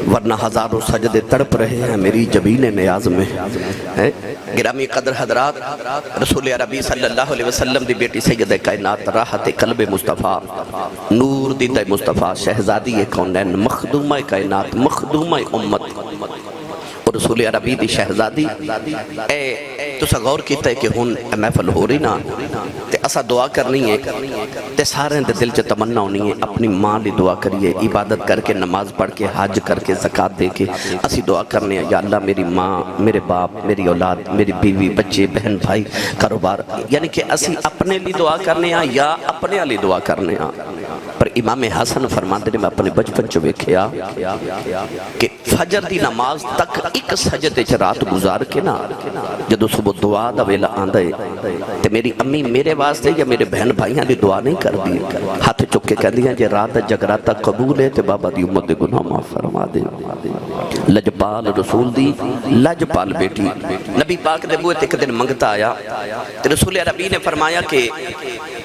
ورنہ ہزاروں سجدے تڑپ رہے ہیں میری جبین نیاز میں گرامی قدر حضرات رسول عربی صلی اللہ علیہ وسلم دی بیٹی سید کائنات راحت قلب مصطفیٰ نور دیدہ مصطفیٰ شہزادی کونین مخدومہ کائنات مخدومہ امت اور رسول عربی دی شہزادی اے تو سا غور کیتا ہے کہ ہون محفل ہو رہی نا تے اسا دعا کرنی ہے تے سارے دے دل چے تمنا ہونی ہے اپنی ماں لی دعا کریے عبادت کر کے نماز پڑھ کے حج کر کے زکاة دے کے اسی دعا کرنے ہیں یا اللہ میری ماں میرے باپ میری اولاد میری بیوی بچے بہن بھائی کاروبار یعنی کہ اسی اپنے لی دعا کرنے ہیں یا اپنے لی دعا کرنے ہیں پر امام حسن فرماندے نے میں اپنے بچپن چو ویکھیا کہ فجر دی نماز تک ایک سجدے چ رات گزار کے نا جدو صبح دعا دا ویلا آندا ہے تے میری امی میرے واسطے یا میرے بہن بھائیاں دی دعا نہیں کر دی ہاتھ چک کے کہہ دیا جے رات جگراتا قبول ہے تے بابا دی امت دے گناہ معاف فرما دے لجپال رسول دی لجپال بیٹی نبی پاک دے بوئے تے ایک دن منگتا آیا تے رسول عربی نے فرمایا کہ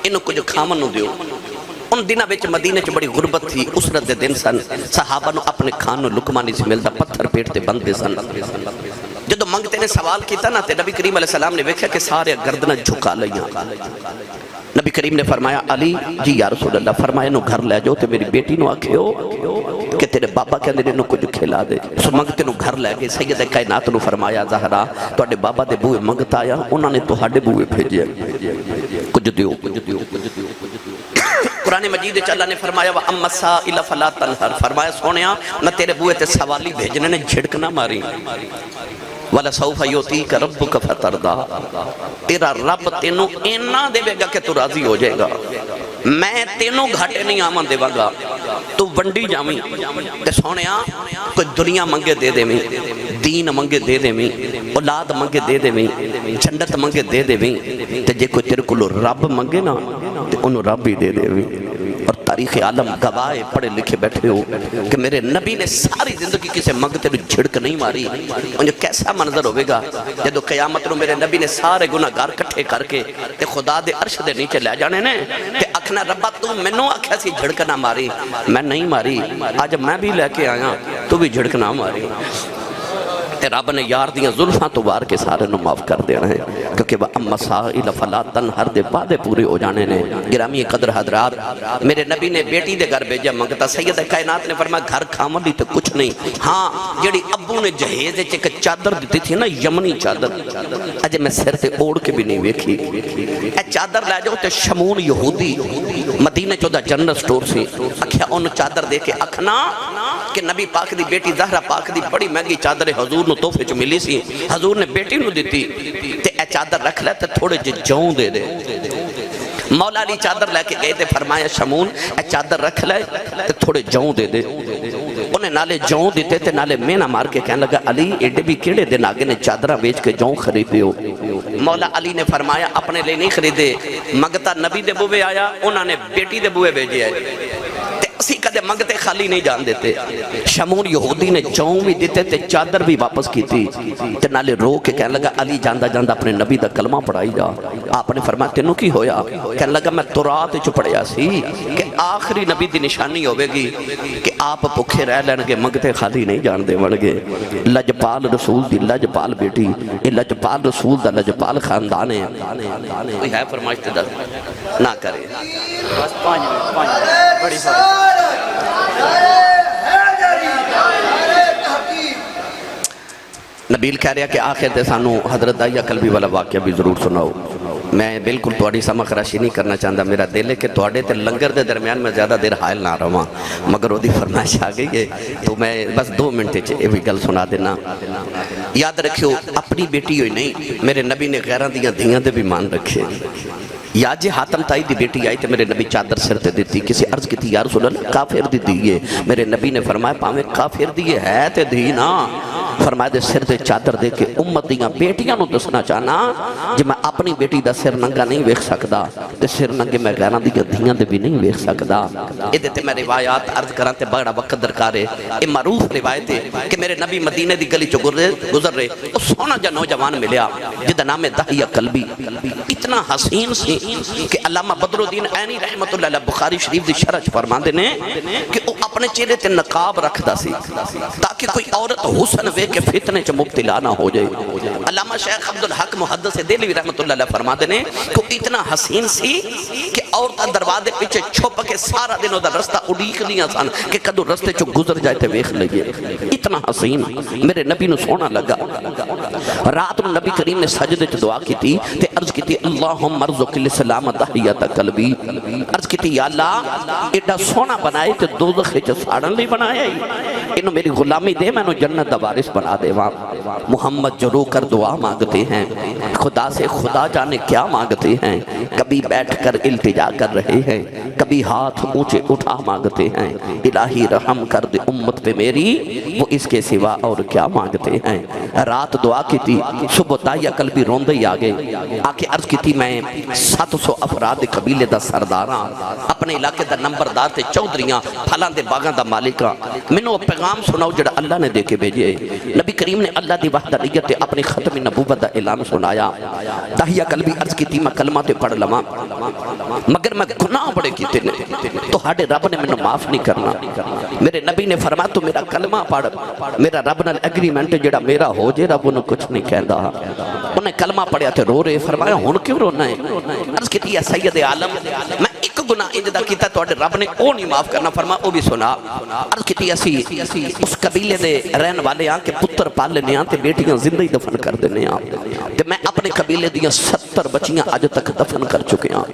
انہوں کچھ کھامن نو دیو ان دنہ بیچ مدینہ چ بڑی غربت تھی اسرت دے دن سن صحابہ نو اپنے کھانو لکمانی سے ملتا پتھر پیٹ تے بندے سن جدو منگتے نے سوال کیتا نا تے نبی کریم علیہ السلام نے ویکھیا کہ سارے گردنہ جھکا لیاں نبی کریم نے فرمایا علی جی یا رسول اللہ فرمایا نو گھر لے جاؤ تے میری بیٹی نو آکھیو کہ تیرے بابا کہندے نے نو کچھ کھلا دے سو منگتے نو گھر لے گئے سید کائنات نو فرمایا زہرا تواڈے بابا دے بوئے منگتا آیا انہاں نے تواڈے بوئے بھیجے کچھ دیو قرآن مجید اللہ نے فرمایا وَأَمَّا السَّائِلَ فَلَا تَنْهَرْ فرمایا سونیا نہ تیرے بوئے تے سوالی بھیجنے نے جھڑک نہ ماری وَلَسَوْفَ يُعْطِيكَ رَبُّكَ فَتَرْضَىٰ تیرا رب تینوں اینا دے گا کہ تو راضی ہو جائے گا میں تینوں گھاٹے نہیں آمن دے گا تو ونڈی جامی تے سونیا کوئی دنیا منگے دے دے میں دین منگے دے دے میں اولاد منگے دے دے میں جنت منگے دے دے میں تے جے کوئی تیرے کو رب منگے نا تے انہوں رب ہی دے دے میں اور تاریخ عالم گواہ پڑھے لکھے بیٹھے ہو کہ میرے نبی نے ساری زندگی کسے منگتے رو جھڑک نہیں ماری انجھے کیسا منظر ہوئے گا جدو قیامت رو میرے نبی نے سارے گناہ گار کٹھے کر کے تے خدا دے عرش دے نیچے لے جانے نے تے اکھنا ربا تو منو اکھا سی جھڑک نہ ماری میں نہیں ماری آج میں بھی لے کے آیا تو بھی جھڑک نہ ماری رب نے یار دیاں ظلفاں تو بار کے سارے نو معاف کر دینا ہے کیونکہ وَأَمَّا السَّائِلَ فَلَا تَنْهَرْ دے بعدے پورے ہو جانے نے گرامی قدر حضرات میرے نبی نے بیٹی دے گھر بھیجا منگتا سید کائنات نے فرمایا گھر کھامن لی تو کچھ نہیں ہاں جڑی ابو نے جہیز ایک چادر دیتی تھی نا یمنی چادر اجے میں سر تے اوڑ کے بھی نہیں ویکھی اے چادر لے جاؤ تے شمون یہودی مدینہ چودہ جنرل سٹور سے اکھیا ان چادر دے کے اکھنا کہ نبی پاک دی بیٹی زہرہ پاک دی بڑی مہنگی چادر حضور نو توفے جو ملی سی حضور نے بیٹی نو دیتی تے اے چادر رکھ لے تے تھوڑے جے جاؤں دے دے مولا علی چادر لے کے گئے تے فرمایا شمون اے چادر رکھ لے تے تھوڑے جاؤں دے دے ان انہیں نالے جوں دیتے تے نالے مینا مار کے کہنے لگا علی ایڈے بھی کیڑے دن آگے نے چادرہ بیچ کے جوں خریدے ہو؟ مولا علی نے فرمایا اپنے لئے نہیں خریدے، منگتا نبی دے بوے آیا انہوں نے بیٹی دے بوے بھیجے ہے، اسی کدے منگتے خالی نہیں جان دیتے۔ شمون یہودی نے جوں بھی دیتے تے چادر بھی واپس کی تھی تے نالے رو کے کہنے لگا علی جاندہ جاندہ اپنے نبی دا کلمہ پڑھائی جا۔ آپ نے فرمایا تینوں کی ہویا؟ کہنے لگا میں تورات چ پڑھیا سی کہ آخری نبی دی نشانی ہوئے گی کہ آپ بھکھے رہ لین گے، منگتے خالی نہیں جان دے وڑ گے۔ لجپال رسول دی لجپال بیٹی، یہ لجپال رسول دا لجپال خاندان ہے، کوئی ہے فرمائش تے دس نہ کرے۔ بس پانچ بڑی بات نبیل کہہ رہا کہ آخر تے سانو حضرت دائیہ قلبی والا واقعہ بھی ضرور سناؤ۔ میں بالکل توڑی سمجھ خراشی نہیں کرنا چاہتا، میرا دل ہے کہ توڑے تے لنگر دے درمیان میں زیادہ دیر حائل نہ رہا، مگر وہ دی فرمائش آ گئی ہے تو میں بس 2 منٹ یہ بھی گل سنا دینا۔ یاد رکھیو اپنی بیٹی ہوئی نہیں، میرے نبی نے غیران دیاں دھیاں دے بھی مان رکھے۔ یا جی حاتم تائی دی بیٹی آئی تے میرے نبی چادر سر تے دیتی، کسی عرض کی تھی یا رسول اللہ کافر دی دیئے، میرے نبی نے فرمایا پاویں کافر دیئے ہے تے دی نا، فرمایا دے سر تے چادر دے کے امت دیاں بیٹیاں نو دسنا چاہنا جی میں اپنی بیٹی دا سر ننگا نہیں ویکھ سکدا تے سر ننگے میں غیراں دیاں دھیاں دے بھی نہیں ویکھ سکدا۔ ادھے تے میں روایات عرض کراں تے بڑا وقت درکار ہے، یہ معروف روایت ہے کہ میرے نبی مدینے دی گلی چ گزر رہے، وہ سونا جا نوجوان ملیا جدا نام ہے داہیہ قلبی، اتنا حسین سی کہ علامہ بدر الدین عینی رحمت اللہ علیہ بخاری شریف دی شرح فرماندے نے کہ وہ اپنے چہرے تے نقاب رکھدا سی تاکہ کوئی عورت حسن وے کے فتنے چ مبتلا نہ ہو جائے۔ علامہ شیخ عبدالحق محدث دہلوی رحمت اللہ علیہ فرماندے نے کہ اتنا حسین سی کہ عورتاں دروازے پیچھے چھپ کے سارا دن دا رستہ اڑیک لیاں سن کہ کدو رستے چ گزر جائے تے ویکھ لئیے، اتنا حسین میرے نبی نو سونا لگا۔ رات نو نبی کریم نے سجدے چ دعا کی تھی تے عرض کی تھی اللہم ارزق الاسلام داہیۃ قلبی، عرض کی تھی یا اللہ ایڈا سونا بنائے تے دوزخ وچ ساڑن لئی بنایا ہی، انہوں میری غلامی دے میں انہوں جنت دا وارث بنا دے۔ محمد جو رو کر دعا مانگتے ہیں خدا سے خدا جانے کیا مانگتے ہیں، کبھی بیٹھ کر التجا کر رہے ہیں، کبھی ہاتھ اونچے اٹھا مانگتے ہیں، الہی رحم کر دے امت پہ میری، وہ اس کے سوا اور کیا مانگتے ہیں۔ رات دعا کی تھی، صبح داہیہ قلبی روندے ہی آگے آکے عرض کی تھی میں 700 افراد قبیلے دا سرداراں، اپنے علاقے دا نمبردار تے چودھریاں، پھلان دے باغاں دا مالکاں، منو پیغام سناؤ جڑا اللہ نے دے کے بھیجے۔ نبی کریم نے اللہ دی وحدانیت اپنی ختم نبوت دا اعلان سنایا۔ داہیہ قلبی عرض کی تھی میں کلمہ تے پڑھ لواں مگر میں گناہ بڑے کیتے نے تو ہاڈے رب نے منو معاف نہیں کرنا۔ میرے نبی نے فرمایا تو میرا کلمہ پڑھ، میرا رب نال ایگریمنٹ جڑا میرا ہو جے رب انہوں کچھ نہیں کہندا۔ انہیں کلمہ پڑھیا تے رو رہے، فرمایا ہن کیوں رونا ہے؟ عرض کی تھی یا سید عالم میں ایک گناہ انجدہ کیتا تو رب نے او نہیں معاف کرنا، فرمایا او بھی سنا۔ عرض کی تھی اسی اس قبیلے دے رہن والے ہاں کہ پتر پال لینے ہاں تے بیٹیاں زندہ ہی دفن کر دینے ہاں تے میں اپنے قبیلے دیاں 70 بچیاں آج تک دفن کر چکے ہاں۔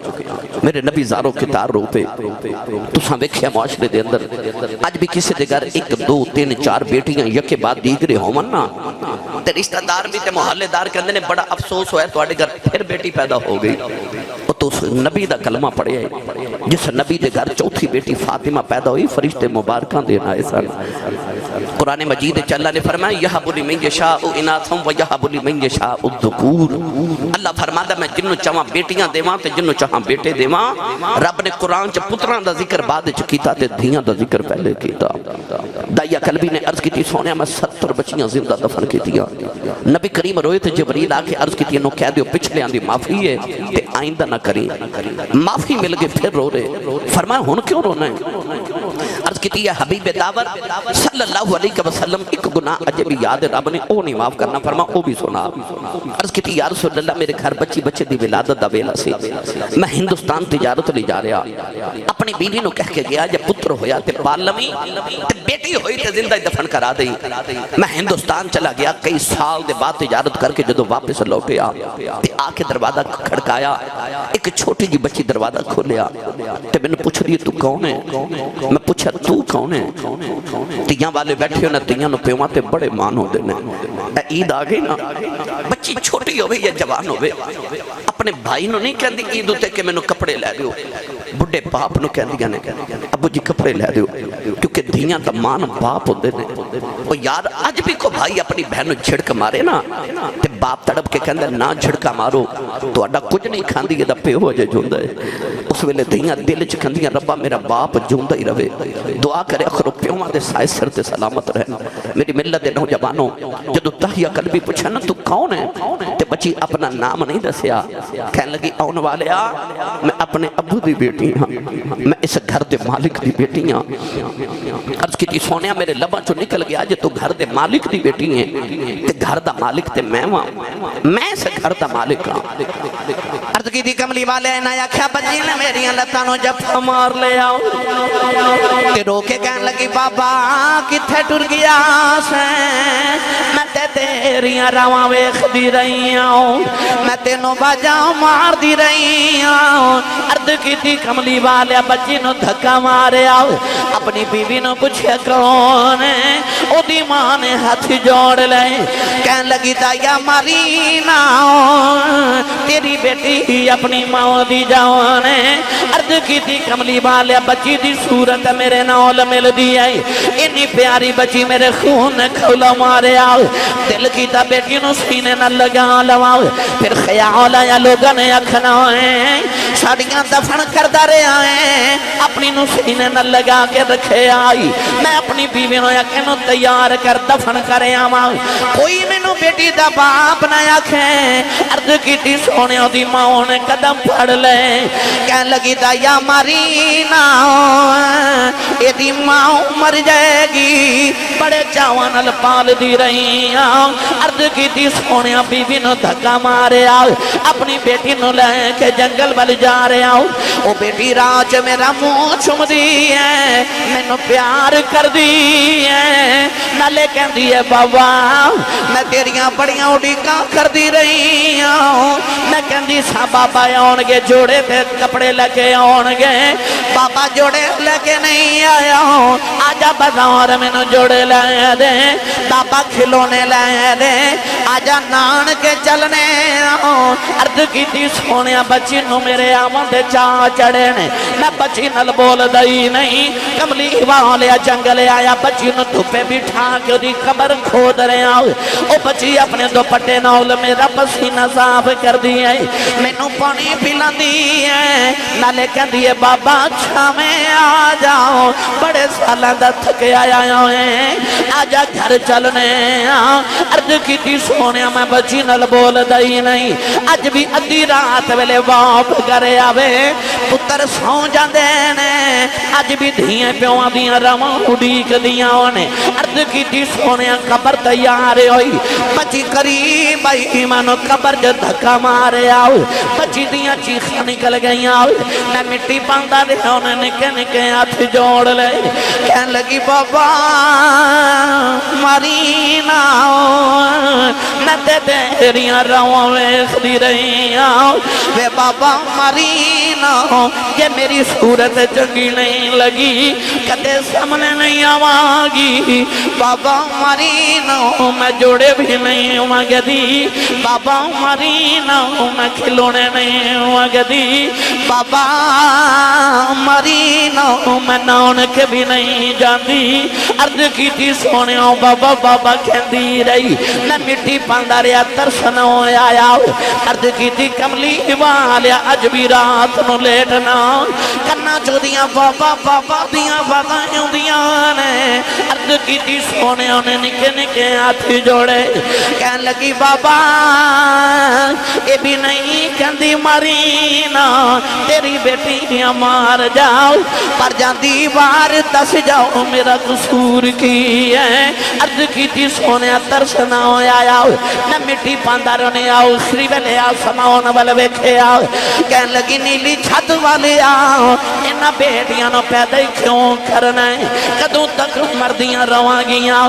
میرے نبی زاروں کے تار رو پہ تو ساں ویکھیا معاشرے دے اندر آج بھی کسی دے گھر 1 2 3 4 بیٹیاں یکے بعد دیگرے ہومن نا تے رشتہ دار بھی تے محلے دار کہندے نے بڑا افسوس ہویا تو آڈے گھر پھر بیٹی پیدا ہو گئی۔ تو نبی دا کلمہ پڑھے ہے جس نبی دے گھر چوتھی بیٹی فاطمہ پیدا ہوئی، فرشتے مبارکاں دینا ہے سن۔ قرآن مجید اللہ نے فرمایا یہب لمن یشاء اناثا ویہب لمن یشاء الذکور، اللہ فرماتا میں جنوں چاہاں بیٹیاں دیواں تے جنوں چاہاں بیٹے دیواں۔ رب نے قرآن چ پتراں دا ذکر بعد چ کیتا تے دھیاں دا ذکر پہلے کیتا۔ داہیہ قلبی نے عرض کی تھی سونیا میں 70 بچیاں زندہ دفن کیتیاں۔ نبی کریم روئے تے جبریل آ کے عرض کی تھی انہوں کہہ دیو پچھلے آن دی معافی ہے تے آئندہ نہ کریں۔ معافی مل گئے پھر رو رہے، فرمایا ہن کیوں رونا ہے؟ عرض کی تھی یا حبیب داور صلی اللہ علیہ وسلم ایک گناہ اجے بھی یاد رب نے او نہیں معاف کرنا، فرمایا او بھی سنا۔ عرض کی تھی یا رسول اللہ میرے گھر بچے دی ولادت دا ویلا سی، میں ہندوستان تجارت لے جا رہا، اپنی بیوی نو کہہ کے گیا جب پتر ہویا تے پال لویں تے بیٹی ہوئی تے زندہ دفن کرا دئی۔ میں ہندوستان چلا گیا، کئی سال دے بعد تجارت کر کے جدو واپس لوٹیا تے آ کے دروازہ کھڑکایا، ایک چھوٹی جی بچی دروازہ کھولیا تے میں نے پوچھ دی تو کون ہے؟ میں پوچھا تو کون ہے؟ تیاں والے بیٹھے ہونا تیاں نو پیواں تے بڑے مان ہو دینے، عید آگئی نا، بچی چھوٹی ہوئے یا جوان ہوئے، اپنے بھائی نو نہیں کہہ دی عید ہوتے کہ میں نو کپڑے لے دیو، بڑھے باپ نو کہندیاں نے ابو جی کپڑے لے دیو کیونکہ دھیاں دا مان باپ ہوندے نے او یار اج بھی کو بھائی اپنی بہن نو جھڑک مارے نا تے باپ تڑپ کے کہندا نہ جھڑکا مارو تہاڈا کچھ نہیں کھاندی اے دا پیو اجے جوندا ہے اس ویلے دھیاں دل چ کہندیاں ربا میرا باپ جوندا ہی رہے دعا کرے اخرو پیواں دے سائے سر تے سلامت رہن میری ملت دے نوجوانوں جدوں تحیہ قلبی پوچھا نا تو کون ہے تے بچی اپنا نام نہیں دسیا کہنے لگی آن والیا میں اپنے ابو دی بیٹی ہاں میں اس گھر دے مالک دی بیٹی ہاں عرض کی سونیا میرے لباں چو نکل گیا جے تو گھر دے مالک دی بیٹی ہیں تے گھر دا مالک تے میں ہاں میں اس گھر دا مالک ہاں عرض کی کملی والے نے آکھیا بچی نے میری لتاں نو جفا مار لے آؤ تے رو کے کہن لگی بابا کتھے ٹر گیا سے میں تے تیریاں راواں ویکھدی رہی ہوں میں تینوں باجاں مار دی رہی ہوں عرض کی کملی والے بچی نو دھکا ماریا اپنی بیوی نو پوچھیا کون ہے او دی ماں نے ہاتھ جوڑ لے کہن لگی دایا ماری نا تیری بیٹی اپنی ماں دی جان ہے عرض کی کملی والے بچی دی صورت میرے نال مل دی ہے اتنی پیاری بچی میرے خون نے کھولا ماریا دل کی تا بیٹی نو سینے نہ لگا لوا پھر خیال آیا لوگوں نے آکھنا ہے ساڑیاں دفن کردہ رہا ہے اپنی نو سینے نہ لگا کے رکھے آئی میں اپنی بیوی نو یقین تیار کر دفن کرے آما کوئی میں نو بیٹی دا باپ نہ آکھیں عرض کی تی سونے دی ماں نے قدم پڑ لے کہن لگی دا یا ماری نا اے دی ماں مر جائے گی بڑے چاوان الپال دی رہی عرض کی تی سونے بیوی نو دھکا مارے آؤ اپنی بیٹی نو لے کے جنگل بل جا رہے آؤ او بیٹی راج میرا منہ چھم دی ہے میں نو پیار کر دی ہے نالے کہن دی ہے بابا میں تیریاں بڑیاں اڑیکاں کر دی رہی ہوں میں کہن دی سا بابا آنگے جوڑے تے کپڑے لگے آنگے بابا جوڑے لگے نہیں آیا ہوں آجا بازار میں نو جوڑے لے دے بابا کھلونے لے دے آجا نان کے چلنے ہوں عرض کی تی سونیا بچی نو میرے آمن دے چاہ چڑے نے میں بچی نل بول دئی نہیں کملی والیا جنگل آیا بچی نو دھوپے بٹھا کے دی قبر کھود رہے آؤ او بچی اپنے دو پٹے نول میرا پسینہ صاف کر دی ہے میں نو پانی پلا دی ہے نالے کہن دیئے بابا اچھا میں آ جاؤ بڑے سالہ دا تھکے آیا ہیں آجا گھر چلنے عرض کی تی سونیا میں بچی نل بول دئی نہیں آج بھی ادھی رات ویلے واپ کرے آوے پتر سو جاندے نے آج بھی دھیئے پیوان دیاں رواں اڑیک دیاں نے عرض کی تی سونیا قبر تیار ہوئی بچی قریب آئی مانو قبر جو دھکا مارے آؤ بچی دیاں چیخاں نکل گئی آؤ میں مٹی پاندہ دے انہیں نکے نکے ہاتھ جوڑ لے کہن لگی بابا ماری نا میں تے تیریاں رواں ویکھ دی رہی آؤ وے بابا ماری نا یہ میری صورت چنگی نہیں لگی کدے سامنے نہیں آواگی بابا ماری نا میں جوڑے بھی نہیں ہوگا دی بابا ماری نا میں کھلونے نہیں ہوگا دی بابا ماری نا میں نان کے بھی نہیں جاندی عرض کی تھی سونے بابا بابا کہندی رہی میں مٹی پاندہ رہا ترسنا آیا عرض کی تھی کملی والیا اج بھی رات نو لیٹنا کرنا چو دیاں بابا بابا دیاں بابایوں دیاں نے عرض کی تھی سونے انہیں نکے نکے ہاتھ جوڑے کہن لگی بابا اے بھی نہیں کہندی ماری نا تیری بیٹیاں مار جاؤ پر جان دیوار دس جاؤ میرا قصور کی ہے عرض کی تھی سونے ترسنا آیا نہ مٹی پاندار نے آؤ سری ویلے آسمان والے ویکھے آؤ کہن لگی نیلی چھت والے آؤ انہاں بیٹیاں نو پیدا ہی کیوں کرنا ہے کدوں تک مردیاں رواں گیاں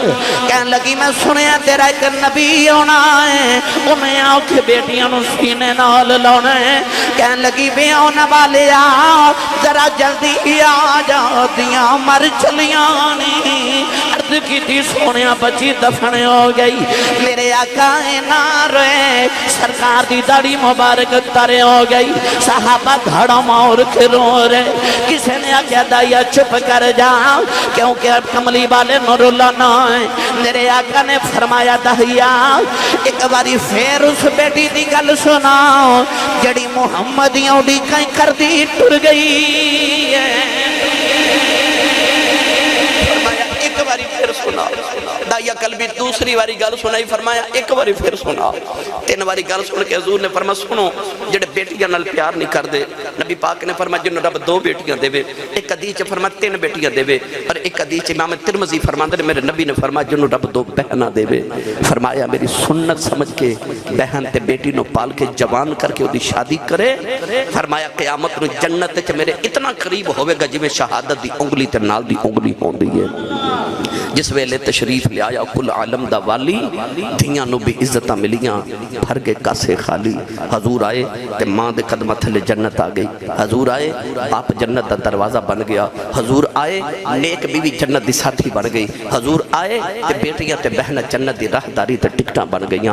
کہن لگی میں سنیا تیرا ایک نبی ہونا ہے انہیں آؤ کہ بیٹیاں نو سینے نال لانا ہے کہن لگی بے آنا والے آؤ ذرا جلدی آ جا دیاں مر چلیاں نہیں عرض عرض کی تھی سونیا بچی دفن ہو گئی میرے آقا نہ روئے سرکار دی داڑھی مبارک ترے ہو گئی صحابہ دھڑا مور کے رو رہے کسی نے آکیا دائیا چپ کر جاؤ کیونکہ اب کملی والے نور اللہ نہ ہے میرے آقا نے فرمایا دہیا ایک باری پھر اس بیٹی دی گل سناؤ جڑی محمدیوں دی کہیں کر دی ٹر گئی ہے فرمایا ایک باری پھر سنا دائیا کل بھی دوسری باری گل سنائی فرمایا ایک باری پھر سنا تین باری گل سن کے حضور نے فرمایا سنو جڑے بیٹیاں نال پیار نہیں کر دے نبی پاک نے فرمایا جنہوں رب دو بیٹیاں دے وے ایک حدیث فرمایا تین بیٹیاں دے وے اور ایک حدیث امام ترمذی فرماتے ہیں میرے نبی نے فرمایا جنہوں رب دو بہناں دے وے فرمایا میری سنت سمجھ کے بہن تے بیٹی نو پال کے جوان کر کے وہ دی شادی کرے فرمایا قیامت نو جنت چ میرے اتنا قریب ہوئے گا جویں شہادت دی انگلی تے نال دی انگلی ہوندی ہے جس ویلے تشریف لے آیا کل عالم دا والی دھیاں نو بھی عزتاں ملیاں بھر گئے کاسے خالی حضور آئے تے ماں دے قدمہ تھلے جنت آ گئی حضور آئے باپ جنت دا دروازہ بن گیا حضور آئے نیک بیوی جنت دی ساتھی بن گئی حضور آئے تے بیٹیاں تے بہنہ جنت دی راہداری تے ٹکٹاں بن گئیاں